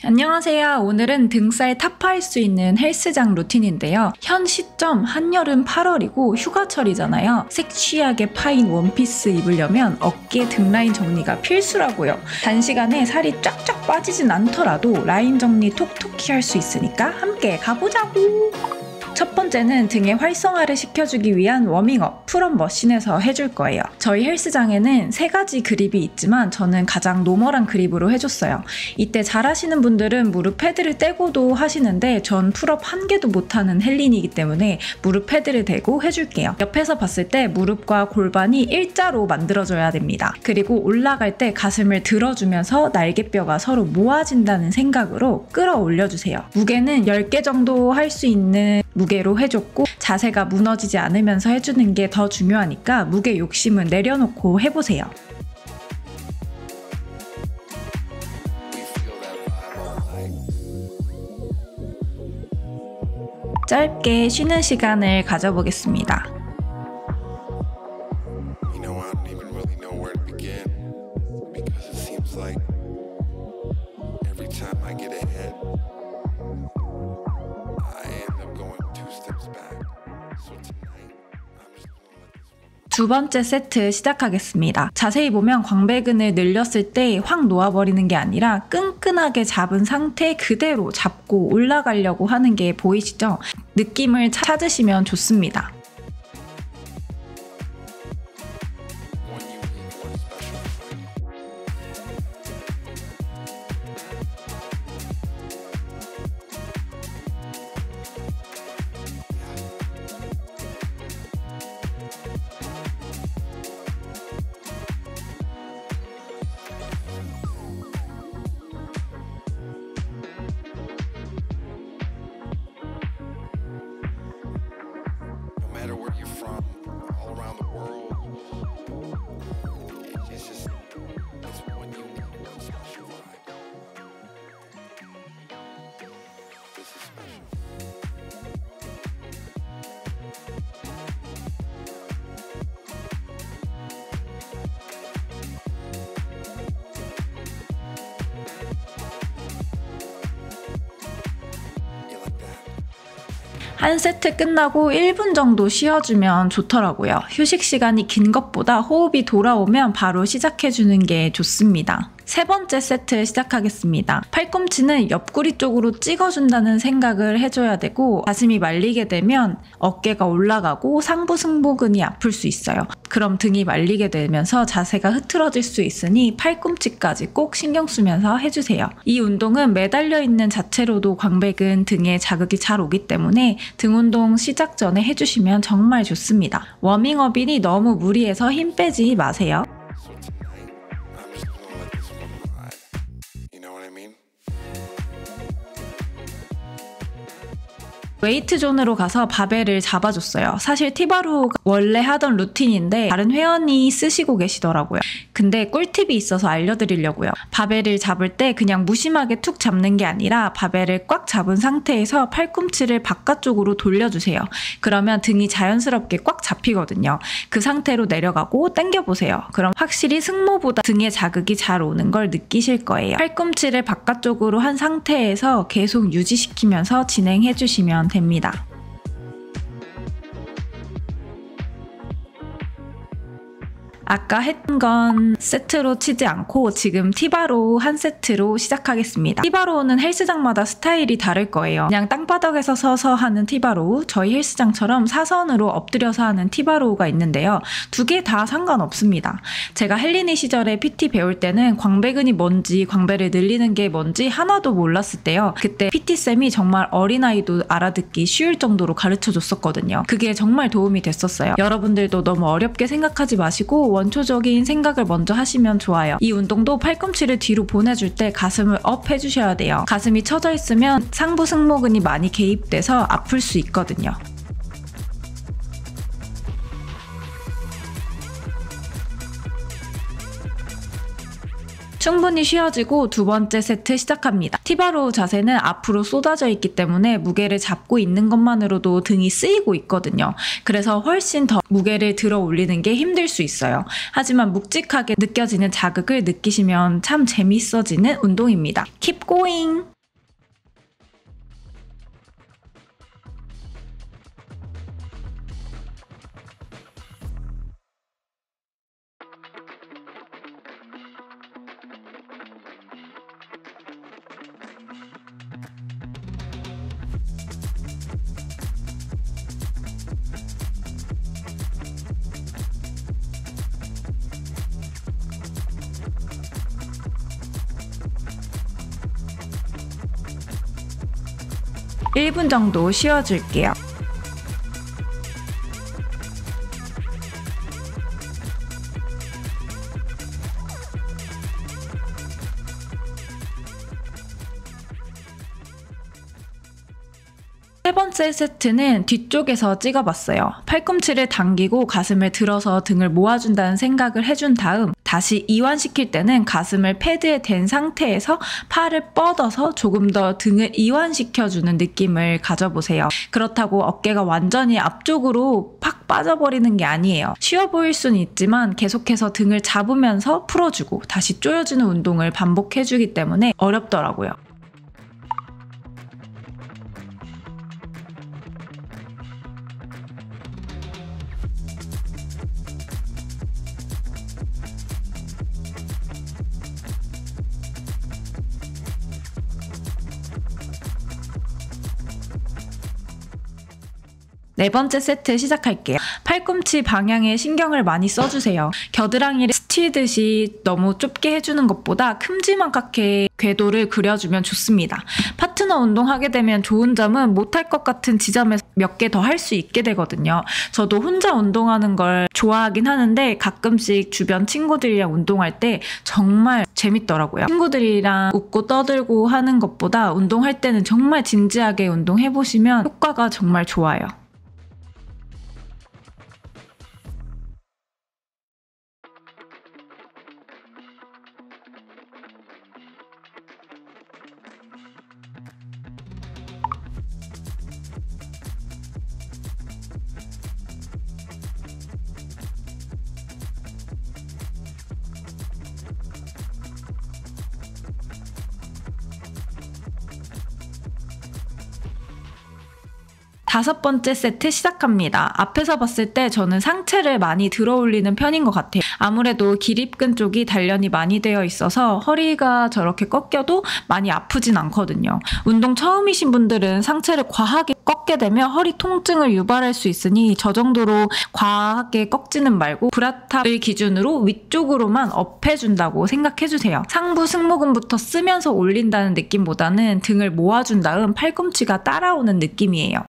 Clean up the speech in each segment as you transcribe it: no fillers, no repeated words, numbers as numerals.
안녕하세요. 오늘은 등살 타파할 수 있는 헬스장 루틴인데요. 현 시점 한여름 8월이고 휴가철이잖아요. 섹시하게 파인 원피스 입으려면 어깨 등 라인 정리가 필수라고요. 단시간에 살이 쫙쫙 빠지진 않더라도 라인 정리 톡톡히 할 수 있으니까 함께 가보자고! 첫 번째는 등의 활성화를 시켜주기 위한 워밍업, 풀업 머신에서 해줄 거예요. 저희 헬스장에는 3가지 그립이 있지만 저는 가장 노멀한 그립으로 해줬어요. 이때 잘하시는 분들은 무릎 패드를 떼고도 하시는데 전 풀업 1개도 못하는 헬린이기 때문에 무릎 패드를 대고 해줄게요. 옆에서 봤을 때 무릎과 골반이 일자로 만들어줘야 됩니다. 그리고 올라갈 때 가슴을 들어주면서 날개뼈가 서로 모아진다는 생각으로 끌어올려주세요. 무게는 10개 정도 할 수 있는 무게로 해줬고 자세가 무너지지 않으면서 해주는 게 더 중요하니까 무게 욕심은 내려놓고 해보세요. 짧게 쉬는 시간을 가져보겠습니다. 두 번째 세트 시작하겠습니다. 자세히 보면 광배근을 늘렸을 때 확 놓아버리는 게 아니라 끈끈하게 잡은 상태 그대로 잡고 올라가려고 하는 게 보이시죠? 느낌을 찾으시면 좋습니다. 한 세트 끝나고 1분 정도 쉬어주면 좋더라고요. 휴식 시간이 긴 것보다 호흡이 돌아오면 바로 시작해주는 게 좋습니다. 세 번째 세트 시작하겠습니다. 팔꿈치는 옆구리 쪽으로 찍어준다는 생각을 해줘야 되고 가슴이 말리게 되면 어깨가 올라가고 상부 승모근이 아플 수 있어요. 그럼 등이 말리게 되면서 자세가 흐트러질 수 있으니 팔꿈치까지 꼭 신경 쓰면서 해주세요. 이 운동은 매달려 있는 자체로도 광배근 등에 자극이 잘 오기 때문에 등 운동 시작 전에 해주시면 정말 좋습니다. 워밍업이니 너무 무리해서 힘 빼지 마세요. 웨이트 존으로 가서 바벨을 잡아줬어요. 사실 티바로우가 원래 하던 루틴인데 다른 회원이 쓰시고 계시더라고요. 근데 꿀팁이 있어서 알려드리려고요. 바벨을 잡을 때 그냥 무심하게 툭 잡는 게 아니라 바벨을 꽉 잡은 상태에서 팔꿈치를 바깥쪽으로 돌려주세요. 그러면 등이 자연스럽게 꽉 잡히거든요. 그 상태로 내려가고 당겨보세요. 그럼 확실히 승모보다 등에 자극이 잘 오는 걸 느끼실 거예요. 팔꿈치를 바깥쪽으로 한 상태에서 계속 유지시키면서 진행해주시면 됩니다. 아까 했던 건 세트로 치지 않고 지금 티바로우 한 세트로 시작하겠습니다. 티바로우는 헬스장마다 스타일이 다를 거예요. 그냥 땅바닥에서 서서 하는 티바로우, 저희 헬스장처럼 사선으로 엎드려서 하는 티바로우가 있는데요. 2개 다 상관없습니다. 제가 헬린이 시절에 PT 배울 때는 광배근이 뭔지 광배를 늘리는 게 뭔지 하나도 몰랐을 때요. 그때 PT쌤이 정말 어린아이도 알아듣기 쉬울 정도로 가르쳐줬었거든요. 그게 정말 도움이 됐었어요. 여러분들도 너무 어렵게 생각하지 마시고 원초적인 생각을 먼저 하시면 좋아요. 이 운동도 팔꿈치를 뒤로 보내줄 때 가슴을 업 해주셔야 돼요. 가슴이 처져 있으면 상부 승모근이 많이 개입돼서 아플 수 있거든요. 충분히 쉬어지고 두 번째 세트 시작합니다. 티바로우 자세는 앞으로 쏟아져 있기 때문에 무게를 잡고 있는 것만으로도 등이 쓰이고 있거든요. 그래서 훨씬 더 무게를 들어 올리는 게 힘들 수 있어요. 하지만 묵직하게 느껴지는 자극을 느끼시면 참 재밌어지는 운동입니다. Keep going! 일 분 정도 쉬어줄게요. 세 번째 세트는 뒤쪽에서 찍어봤어요. 팔꿈치를 당기고 가슴을 들어서 등을 모아준다는 생각을 해준 다음 다시 이완시킬 때는 가슴을 패드에 댄 상태에서 팔을 뻗어서 조금 더 등을 이완시켜주는 느낌을 가져보세요. 그렇다고 어깨가 완전히 앞쪽으로 팍 빠져버리는 게 아니에요. 쉬워 보일 수는 있지만 계속해서 등을 잡으면서 풀어주고 다시 조여주는 운동을 반복해주기 때문에 어렵더라고요. 네 번째 세트 시작할게요. 팔꿈치 방향에 신경을 많이 써주세요. 겨드랑이를 스치듯이 너무 좁게 해주는 것보다 큼지막하게 궤도를 그려주면 좋습니다. 파트너 운동하게 되면 좋은 점은 못할 것 같은 지점에서 몇 개 더 할 수 있게 되거든요. 저도 혼자 운동하는 걸 좋아하긴 하는데 가끔씩 주변 친구들이랑 운동할 때 정말 재밌더라고요. 친구들이랑 웃고 떠들고 하는 것보다 운동할 때는 정말 진지하게 운동해보시면 효과가 정말 좋아요. 다섯 번째 세트 시작합니다. 앞에서 봤을 때 저는 상체를 많이 들어 올리는 편인 것 같아요. 아무래도 기립근 쪽이 단련이 많이 되어 있어서 허리가 저렇게 꺾여도 많이 아프진 않거든요. 운동 처음이신 분들은 상체를 과하게 꺾게 되면 허리 통증을 유발할 수 있으니 저 정도로 과하게 꺾지는 말고 브라탑을 기준으로 위쪽으로만 업해준다고 생각해주세요. 상부 승모근부터 쓰면서 올린다는 느낌보다는 등을 모아준 다음 팔꿈치가 따라오는 느낌이에요.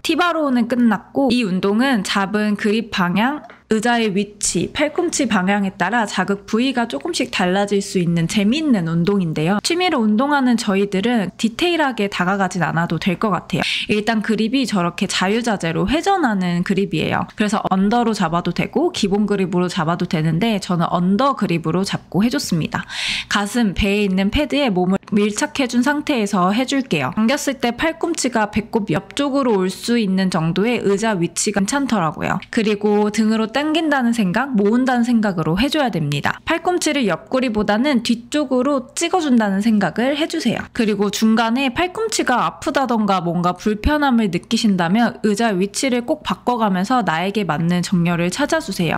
티바로우는 끝났고 이 운동은 잡은 그립 방향, 의자의 위치, 팔꿈치 방향에 따라 자극 부위가 조금씩 달라질 수 있는 재미있는 운동인데요. 취미로 운동하는 저희들은 디테일하게 다가가진 않아도 될 것 같아요. 일단 그립이 저렇게 자유자재로 회전하는 그립이에요. 그래서 언더로 잡아도 되고 기본 그립으로 잡아도 되는데 저는 언더 그립으로 잡고 해줬습니다. 가슴, 배에 있는 패드에 몸을 밀착해준 상태에서 해줄게요. 당겼을 때 팔꿈치가 배꼽 옆쪽으로 올 수 있는 정도의 의자 위치가 괜찮더라고요. 그리고 등으로 당긴다는 생각, 모은다는 생각으로 해줘야 됩니다. 팔꿈치를 옆구리보다는 뒤쪽으로 찍어준다는 생각을 해주세요. 그리고 중간에 팔꿈치가 아프다던가 뭔가 불편함을 느끼신다면 의자 위치를 꼭 바꿔가면서 나에게 맞는 정렬을 찾아주세요.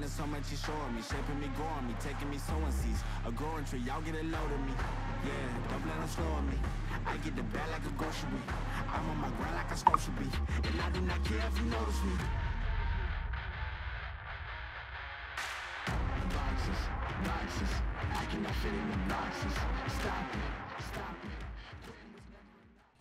So much you showing me, shaping me, growing me, taking me sowing seeds, a growing tree, y'all get a load of me, yeah, don't let them slow me, I get the bag like a grocery, I'm on my grind like a supposed to be, and I do not care if you notice me.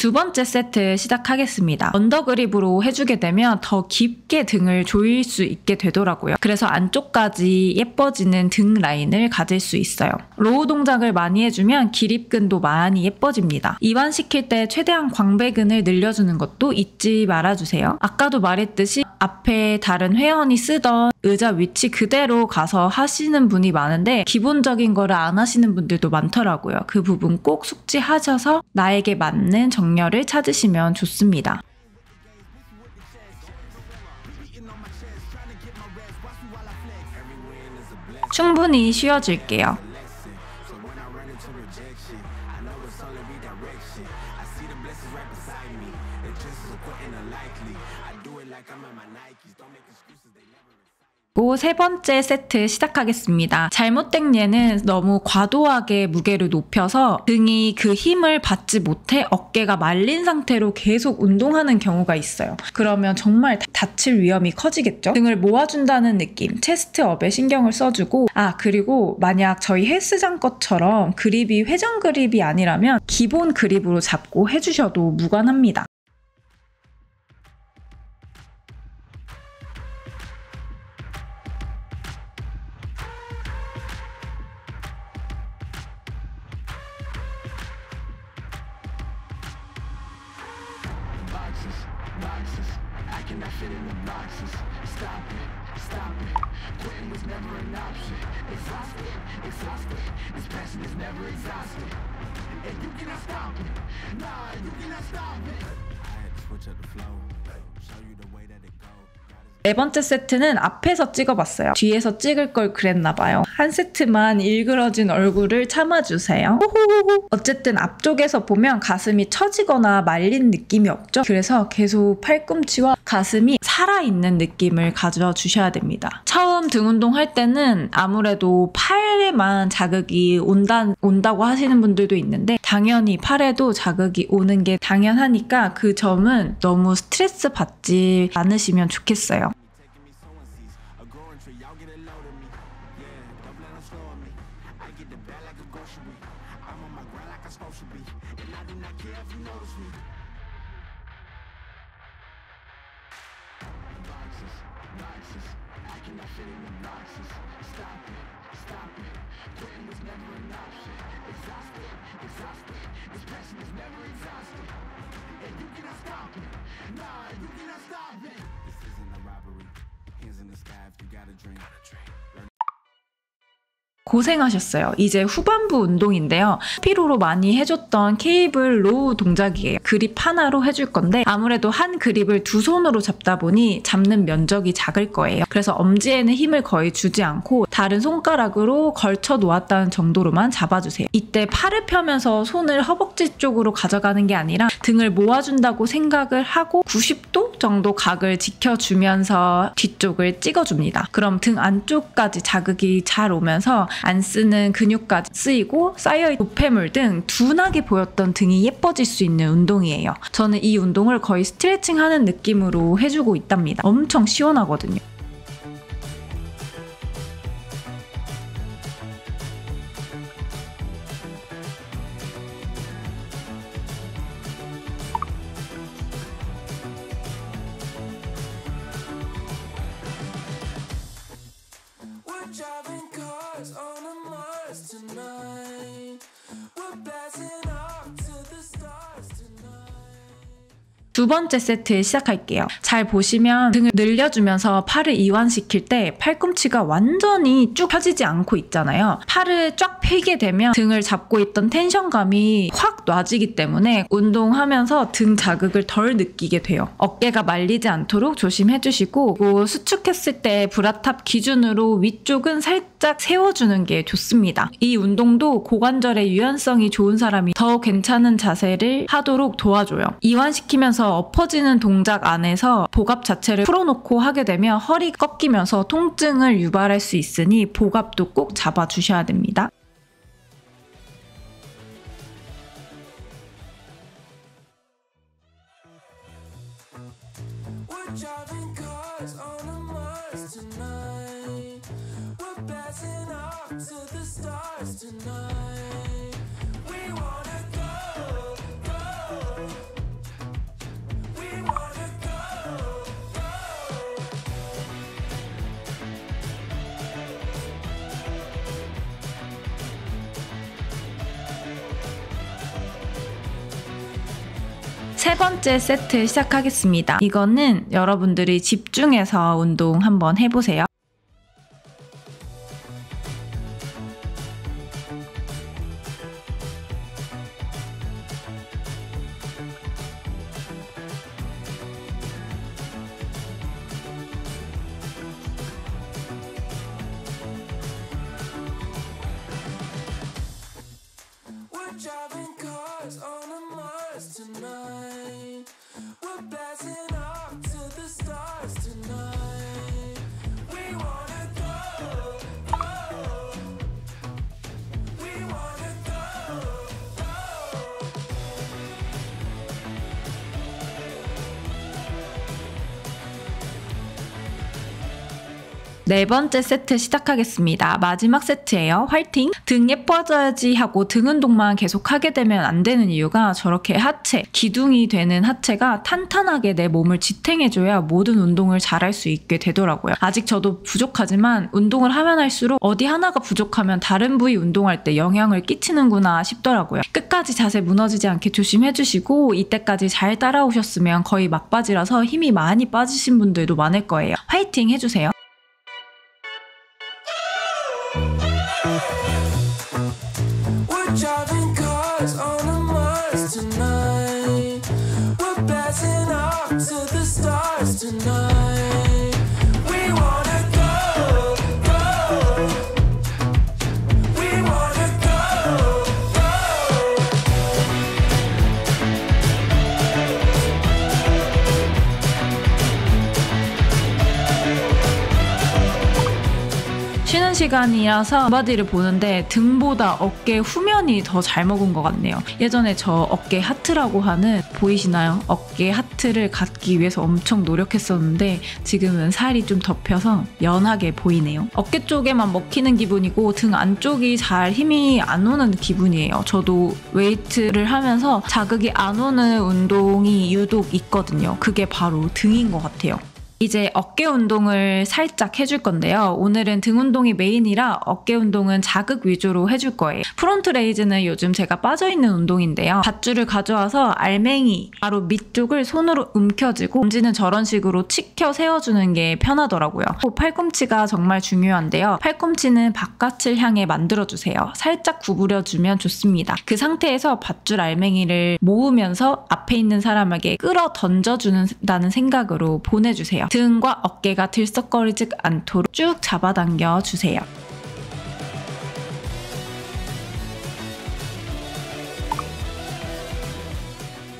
두 번째 세트 시작하겠습니다. 언더그립으로 해주게 되면 더 깊게 등을 조일 수 있게 되더라고요. 그래서 안쪽까지 예뻐지는 등 라인을 가질 수 있어요. 로우 동작을 많이 해주면 기립근도 많이 예뻐집니다. 이완시킬 때 최대한 광배근을 늘려주는 것도 잊지 말아주세요. 아까도 말했듯이 앞에 다른 회원이 쓰던 의자 위치 그대로 가서 하시는 분이 많은데 기본적인 거를 안 하시는 분들도 많더라고요. 그 부분 꼭 숙지하셔서 나에게 맞는 정렬을 찾으시면 좋습니다. 충분히 쉬어줄게요. 세 번째 세트 시작하겠습니다. 잘못된 예는 너무 과도하게 무게를 높여서 등이 그 힘을 받지 못해 어깨가 말린 상태로 계속 운동하는 경우가 있어요. 그러면 정말 다칠 위험이 커지겠죠? 등을 모아준다는 느낌, 체스트업에 신경을 써주고 그리고 만약 저희 헬스장 것처럼 그립이 회전 그립이 아니라면 기본 그립으로 잡고 해주셔도 무관합니다. 네 번째 세트는 앞에서 찍어봤어요. 뒤에서 찍을 걸 그랬나봐요. 한 세트만 일그러진 얼굴을 참아주세요. 호호호호. 어쨌든 앞쪽에서 보면 가슴이 처지거나 말린 느낌이 없죠? 그래서 계속 팔꿈치와 가슴이 살아있는 느낌을 가져주셔야 됩니다. 처음 등 운동할 때는 아무래도 팔에만 자극이 온다고 하시는 분들도 있는데 당연히 팔에도 자극이 오는 게 당연하니까 그 점은 너무 스트레스 받지 않으시면 좋겠어요. 고생하셨어요. 이제 후반부 운동인데요. 피로로 많이 해줬던 케이블 로우 동작이에요. 그립 하나로 해줄 건데 아무래도 한 그립을 두 손으로 잡다 보니 잡는 면적이 작을 거예요. 그래서 엄지에는 힘을 거의 주지 않고 다른 손가락으로 걸쳐 놓았다는 정도로만 잡아주세요. 이때 팔을 펴면서 손을 허벅지 쪽으로 가져가는 게 아니라 등을 모아준다고 생각을 하고 90도 정도 각을 지켜주면서 뒤쪽을 찍어줍니다. 그럼 등 안쪽까지 자극이 잘 오면서 안 쓰는 근육까지 쓰이고 쌓여있는 노폐물 등 둔하게 보였던 등이 예뻐질 수 있는 운동이에요. 저는 이 운동을 거의 스트레칭하는 느낌으로 해주고 있답니다. 엄청 시원하거든요. 두 번째 세트 시작할게요. 잘 보시면 등을 늘려주면서 팔을 이완시킬 때 팔꿈치가 완전히 쭉 펴지지 않고 있잖아요. 팔을 쫙 펴게 되면 등을 잡고 있던 텐션감이 확 놔지기 때문에 운동하면서 등 자극을 덜 느끼게 돼요. 어깨가 말리지 않도록 조심해주시고 그리고 수축했을 때 브라탑 기준으로 위쪽은 살짝 세워주는 게 좋습니다. 이 운동도 고관절의 유연성이 좋은 사람이 더 괜찮은 자세를 하도록 도와줘요. 이완시키면서 엎어지는 동작 안에서 복압 자체를 풀어놓고 하게 되면 허리 꺾이면서 통증을 유발할 수 있으니 복압도 꼭 잡아주셔야 됩니다. We're driving cars on a Mars tonight. We're passing out. to the stars tonight. We wanna go, go. We wanna go, go. 세 번째 세트 시작하겠습니다. 이거는 여러분들이 집중해서 운동 한번 해보세요. We're driving cars on a Mars tonight. We're blasting off to the stars tonight. We wanna go, go. We wanna go, go. 네 번째 세트 시작하겠습니다. 마지막 세트예요. 화이팅! 등 예뻐져야지 하고 등 운동만 계속 하게 되면 안 되는 이유가 저렇게 하체, 기둥이 되는 하체가 탄탄하게 내 몸을 지탱해줘야 모든 운동을 잘할 수 있게 되더라고요. 아직 저도 부족하지만 운동을 하면 할수록 어디 하나가 부족하면 다른 부위 운동할 때 영향을 끼치는구나 싶더라고요. 끝까지 자세 무너지지 않게 조심해주시고 이때까지 잘 따라오셨으면 거의 막바지라서 힘이 많이 빠지신 분들도 많을 거예요. 화이팅 해주세요. We're driving cars on a Mars tonight. We're blasting off to the stars tonight. We wanna go, go. We wanna go, go. 쉬는 시간이라서 바디를 보는데 등보다 어깨 후면이 더 잘 먹은 것 같네요. 예전에 저 어깨 하트라고 하는, 보이시나요? 어깨 하트를 갖기 위해서 엄청 노력했었는데 지금은 살이 좀 덮여서 연하게 보이네요. 어깨 쪽에만 먹히는 기분이고 등 안쪽이 잘 힘이 안 오는 기분이에요. 저도 웨이트를 하면서 자극이 안 오는 운동이 유독 있거든요. 그게 바로 등인 것 같아요. 이제 어깨 운동을 살짝 해줄 건데요. 오늘은 등 운동이 메인이라 어깨 운동은 자극 위주로 해줄 거예요. 프론트 레이즈는 요즘 제가 빠져있는 운동인데요. 밧줄을 가져와서 알맹이 바로 밑쪽을 손으로 움켜쥐고 엄지는 저런 식으로 치켜 세워주는 게 편하더라고요. 팔꿈치가 정말 중요한데요. 팔꿈치는 바깥을 향해 만들어주세요. 살짝 구부려주면 좋습니다. 그 상태에서 밧줄 알맹이를 모으면서 앞에 있는 사람에게 끌어 던져준다는 생각으로 보내주세요. 등과 어깨가 들썩거리지 않도록 쭉 잡아당겨 주세요.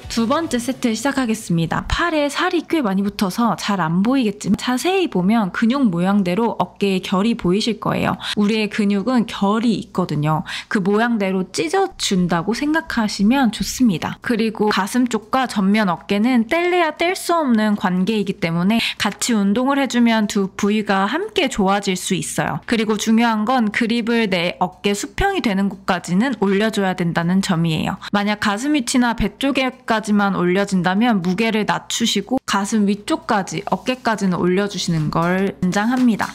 두 번째 세트 시작하겠습니다. 팔에 살이 꽤 많이 붙어서 잘 안 보이겠지만 자세히 보면 근육 모양대로 어깨에 결이 보이실 거예요. 우리의 근육은 결이 있거든요. 그 모양대로 찢어준다고 생각하시면 좋습니다. 그리고 가슴 쪽과 전면 어깨는 뗄래야 뗄 수 없는 관계이기 때문에 같이 운동을 해주면 두 부위가 함께 좋아질 수 있어요. 그리고 중요한 건 그립을 내 어깨 수평이 되는 곳까지는 올려줘야 된다는 점이에요. 만약 가슴 위치나 배 쪽에까지만 올려진다면 무게를 낮추시고 가슴 위쪽까지, 어깨까지는 올려주시는 걸 권장합니다.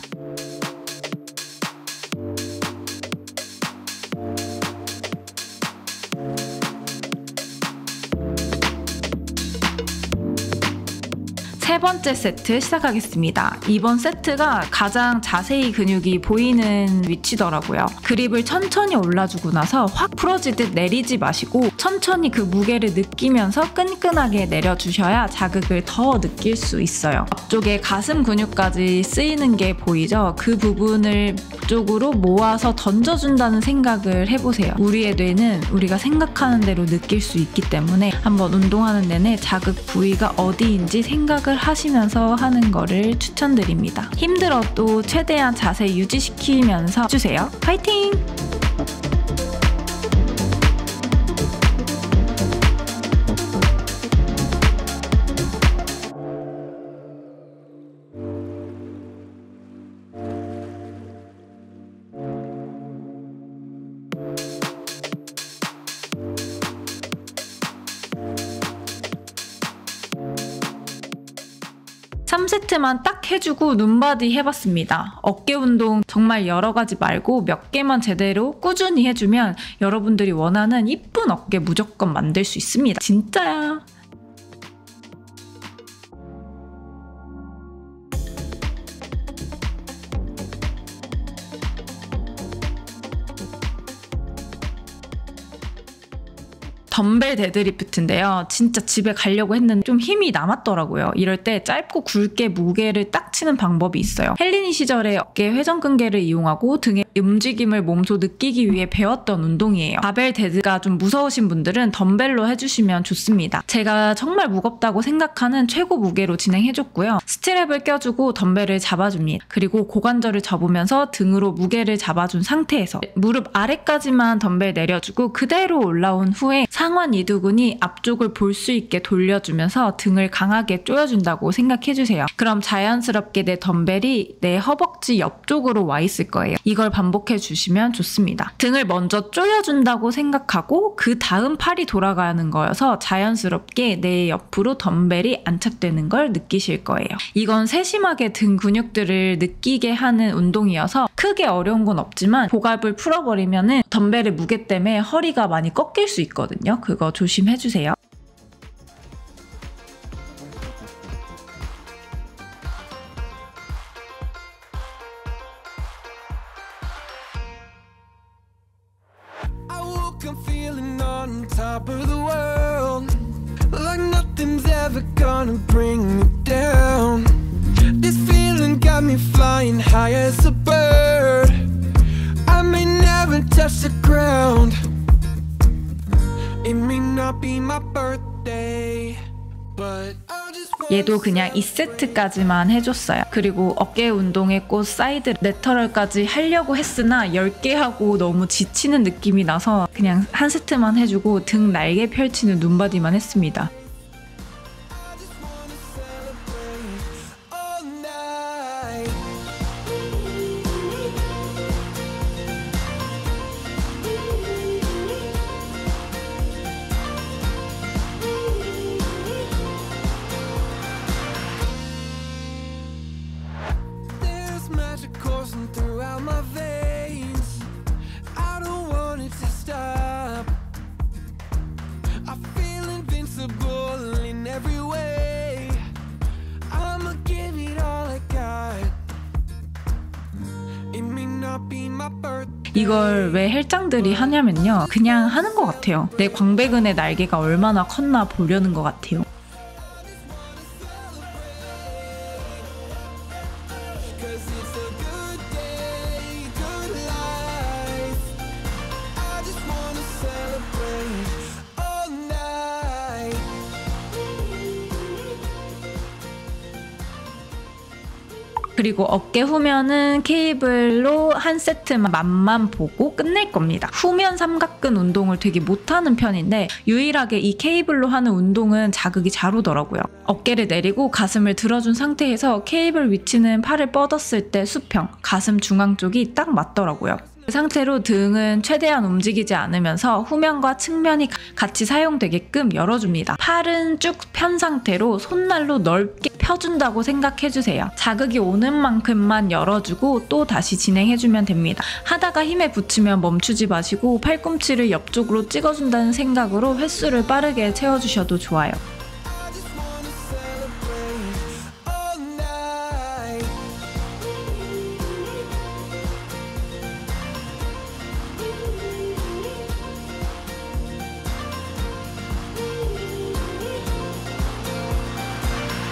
세 번째 세트 시작하겠습니다. 이번 세트가 가장 자세히 근육이 보이는 위치더라고요. 그립을 천천히 올라주고 나서 확 풀어지듯 내리지 마시고 천천히 그 무게를 느끼면서 끈끈하게 내려주셔야 자극을 더 느낄 수 있어요. 앞쪽에 가슴 근육까지 쓰이는 게 보이죠? 그 부분을 쪽으로 모아서 던져준다는 생각을 해보세요. 우리의 뇌는 우리가 생각하는 대로 느낄 수 있기 때문에 한번 운동하는 내내 자극 부위가 어디인지 생각을 하시면서 하는 거를 추천드립니다. 힘들어도 최대한 자세 유지시키면서 해주세요. 파이팅! 3세트만 딱 해주고 눈바디 해봤습니다. 어깨 운동 정말 여러 가지 말고 몇 개만 제대로 꾸준히 해주면 여러분들이 원하는 이쁜 어깨 무조건 만들 수 있습니다. 진짜야. 덤벨 데드리프트인데요. 진짜 집에 가려고 했는데 좀 힘이 남았더라고요. 이럴 때 짧고 굵게 무게를 딱 치는 방법이 있어요. 헬린이 시절에 어깨 회전근개를 이용하고 등의 움직임을 몸소 느끼기 위해 배웠던 운동이에요. 바벨 데드가 좀 무서우신 분들은 덤벨로 해주시면 좋습니다. 제가 정말 무겁다고 생각하는 최고 무게로 진행해줬고요. 스트랩을 껴주고 덤벨을 잡아줍니다. 그리고 고관절을 접으면서 등으로 무게를 잡아준 상태에서 무릎 아래까지만 덤벨 내려주고 그대로 올라온 후에 상완 이두근이 앞쪽을 볼 수 있게 돌려주면서 등을 강하게 조여준다고 생각해주세요. 그럼 자연스럽게 내 덤벨이 내 허벅지 옆쪽으로 와 있을 거예요. 이걸 반복해주시면 좋습니다. 등을 먼저 조여준다고 생각하고 그 다음 팔이 돌아가는 거여서 자연스럽게 내 옆으로 덤벨이 안착되는 걸 느끼실 거예요. 이건 세심하게 등 근육들을 느끼게 하는 운동이어서 크게 어려운 건 없지만 복압을 풀어버리면 덤벨의 무게 때문에 허리가 많이 꺾일 수 있거든요. 그거 조심해주세요. I woke up feeling on top of the world, like nothing's ever gonna bring me down. This feeling got me flying high as a bird. I may never touch the ground. It may not be my birthday, but I just 얘도 그냥 2세트까지만 해줬어요. 그리고 어깨 운동의 꽃 사이드 레터럴까지 하려고 했으나 10개 하고 너무 지치는 느낌이 나서 그냥 한 세트만 해주고 등 날개 펼치는 눈바디만 했습니다. all night. There's magic coursing throughout my veins. I don't want it to stop. I feel invincible in every way. I'ma give it all I got. It may not be my birthday. 이걸 왜 헬장들이 하냐면요. 그냥 하는 것 같아요. 내 광배근의 날개가 얼마나 컸나 보려는 것 같아요. Cause it's a good day, good life. I just wanna celebrate all night. 그리고 어깨 후면은 케이블로 한 세트만 맛만 보고 끝낼 겁니다. 후면 삼각근 운동을 되게 못하는 편인데 유일하게 이 케이블로 하는 운동은 자극이 잘 오더라고요. 어깨를 내리고 가슴을 들어준 상태에서 케이블 위치는 팔을 뻗었을 때 수평, 가슴 중앙 쪽이 딱 맞더라고요. 그 상태로 등은 최대한 움직이지 않으면서 후면과 측면이 같이 사용되게끔 열어줍니다. 팔은 쭉 편 상태로 손날로 넓게 펴준다고 생각해주세요. 자극이 오는 만큼만 열어주고 또 다시 진행해주면 됩니다. 하다가 힘에 붙이면 멈추지 마시고 팔꿈치를 옆쪽으로 찍어준다는 생각으로 횟수를 빠르게 채워주셔도 좋아요. I just wanna celebrate all night.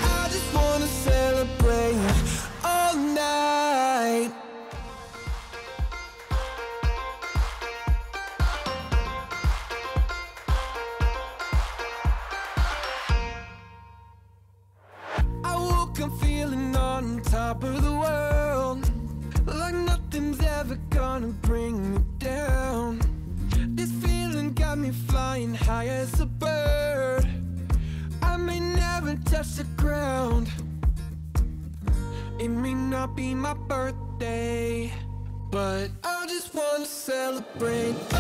I just wanna celebrate all night. I woke up feeling on top of the world, like nothing's ever gonna bring me down. This feeling got me flying high as a bird. I may never touch the ground. It may not be my birthday, but I just wanna celebrate. I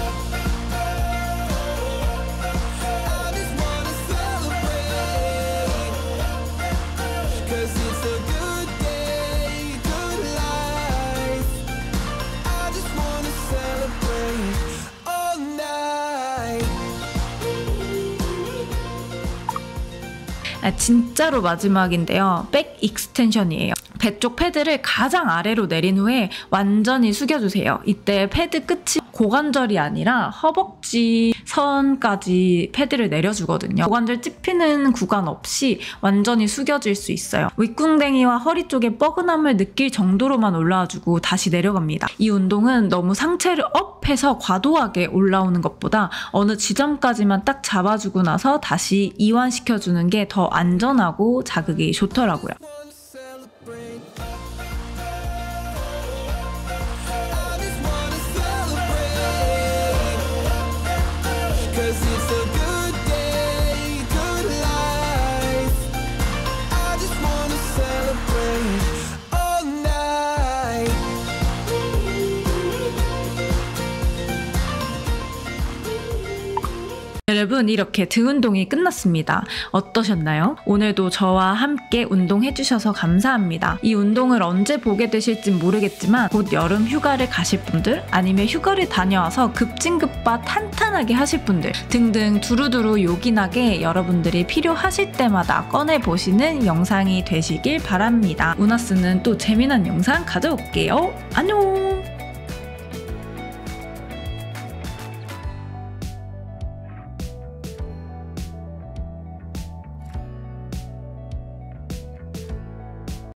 just wanna celebrate. 'Cause it's a good 진짜로 마지막인데요. 백 익스텐션이에요. 배 쪽 패드를 가장 아래로 내린 후에 완전히 숙여주세요. 이때 패드 끝이 고관절이 아니라 허벅지 선까지 패드를 내려주거든요. 고관절 찝히는 구간 없이 완전히 숙여질 수 있어요. 윗궁뎅이와 허리 쪽에 뻐근함을 느낄 정도로만 올라와주고 다시 내려갑니다. 이 운동은 너무 상체를 업해서 과도하게 올라오는 것보다 어느 지점까지만 딱 잡아주고 나서 다시 이완시켜주는 게 더 안전하고 자극이 좋더라고요. 여러분, 이렇게 등 운동이 끝났습니다. 어떠셨나요? 오늘도 저와 함께 운동해주셔서 감사합니다. 이 운동을 언제 보게 되실진 모르겠지만 곧 여름 휴가를 가실 분들, 아니면 휴가를 다녀와서 급진급바 탄탄하게 하실 분들 등등 두루두루 요긴하게 여러분들이 필요하실 때마다 꺼내보시는 영상이 되시길 바랍니다. 우나스는 또 재미난 영상 가져올게요. 안녕!